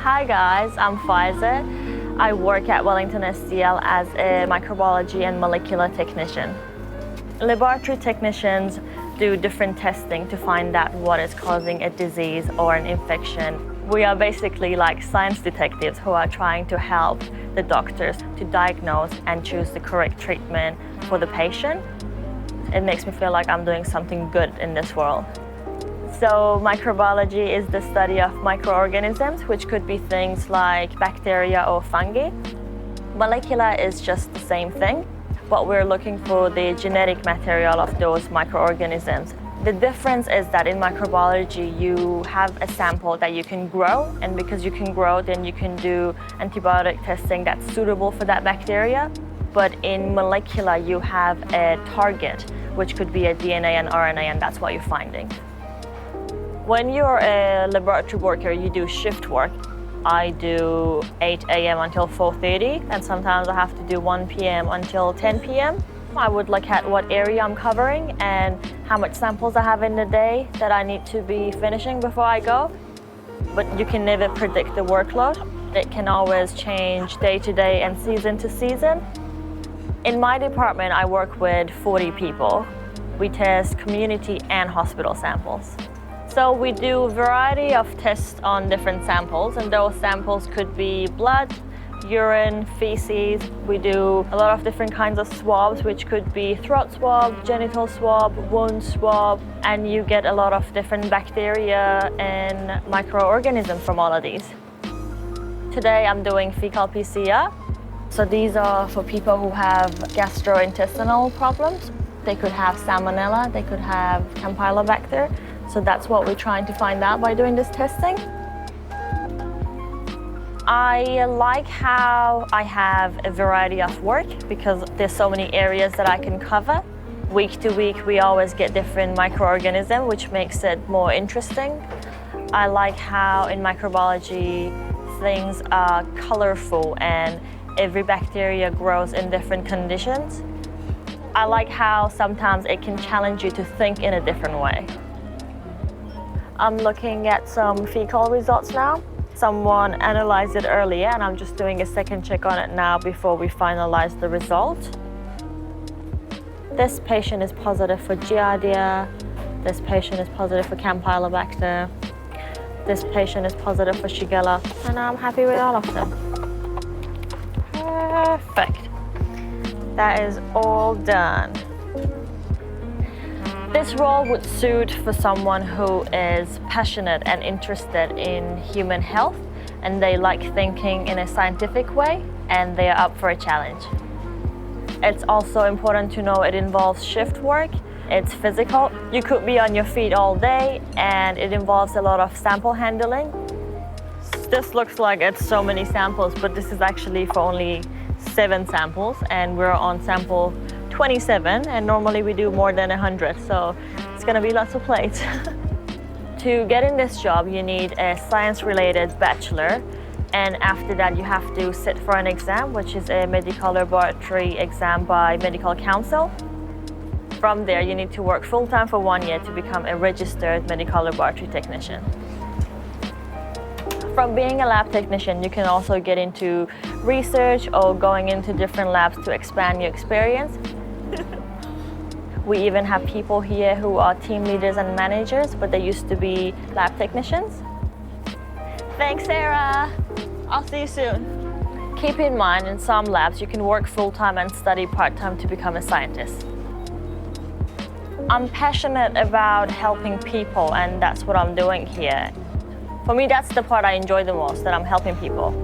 Hi guys, I'm Faiza. I work at Wellington SDL as a microbiology and molecular technician. Laboratory technicians do different testing to find out what is causing a disease or an infection. We are basically like science detectives who are trying to help the doctors to diagnose and choose the correct treatment for the patient. It makes me feel like I'm doing something good in this world. So microbiology is the study of microorganisms, which could be things like bacteria or fungi. Molecular is just the same thing, but we're looking for the genetic material of those microorganisms. The difference is that in microbiology, you have a sample that you can grow, and because you can grow, then you can do antibiotic testing that's suitable for that bacteria. But in molecular, you have a target, which could be a DNA and RNA, and that's what you're finding. When you're a laboratory worker, you do shift work. I do 8 a.m. until 4:30, and sometimes I have to do 1 p.m. until 10 p.m. I would look at what area I'm covering and how much samples I have in the day that I need to be finishing before I go. But you can never predict the workload. It can always change day to day and season to season. In my department, I work with 40 people. We test community and hospital samples. So we do a variety of tests on different samples, and those samples could be blood, urine, feces. We do a lot of different kinds of swabs, which could be throat swab, genital swab, wound swab, and you get a lot of different bacteria and microorganisms from all of these. Today I'm doing fecal PCR. So these are for people who have gastrointestinal problems. They could have salmonella, they could have campylobacter. So that's what we're trying to find out by doing this testing. I like how I have a variety of work because there's so many areas that I can cover. Week to week, we always get different microorganisms, which makes it more interesting. I like how in microbiology, things are colorful and every bacteria grows in different conditions. I like how sometimes it can challenge you to think in a different way. I'm looking at some fecal results now. Someone analyzed it earlier, and I'm just doing a second check on it now before we finalize the result. This patient is positive for Giardia. This patient is positive for Campylobacter. This patient is positive for Shigella, and I'm happy with all of them. Perfect. That is all done. This role would suit for someone who is passionate and interested in human health, and they like thinking in a scientific way, and they are up for a challenge. It's also important to know it involves shift work. It's physical. You could be on your feet all day, and it involves a lot of sample handling. This looks like it's so many samples, but this is actually for only 7 samples, and we're on sample 27, and normally we do more than 100, so it's gonna be lots of plates. To get in this job, you need a science-related bachelor, and after that you have to sit for an exam, which is a medical laboratory exam by medical council. From there, you need to work full-time for 1 year to become a registered medical laboratory technician. From being a lab technician, you can also get into research or going into different labs to expand your experience. We even have people here who are team leaders and managers, but they used to be lab technicians. Thanks, Sarah. I'll see you soon. Keep in mind, in some labs, you can work full-time and study part-time to become a scientist. I'm passionate about helping people, and that's what I'm doing here. For me, that's the part I enjoy the most, that I'm helping people.